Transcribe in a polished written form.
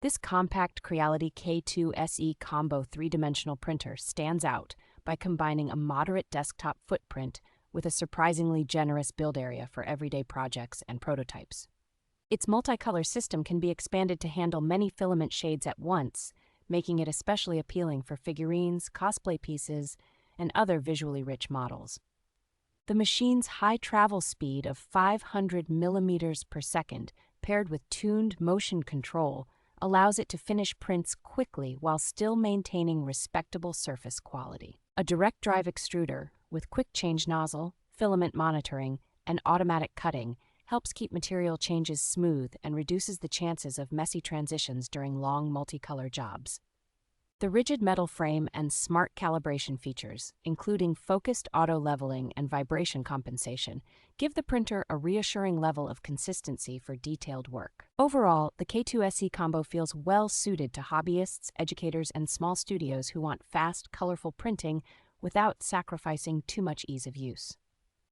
This compact Creality K2 SE Combo three-dimensional printer stands out by combining a moderate desktop footprint with a surprisingly generous build area for everyday projects and prototypes. Its multicolor system can be expanded to handle many filament shades at once, making it especially appealing for figurines, cosplay pieces, and other visually rich models. The machine's high travel speed of 500 millimeters per second, paired with tuned motion control, allows it to finish prints quickly while still maintaining respectable surface quality. A direct drive extruder with quick change nozzle, filament monitoring, and automatic cutting helps keep material changes smooth and reduces the chances of messy transitions during long multicolor jobs. The rigid metal frame and smart calibration features, including focused auto leveling and vibration compensation, give the printer a reassuring level of consistency for detailed work. Overall, the K2 SE Combo feels well suited to hobbyists, educators, and small studios who want fast, colorful printing without sacrificing too much ease of use.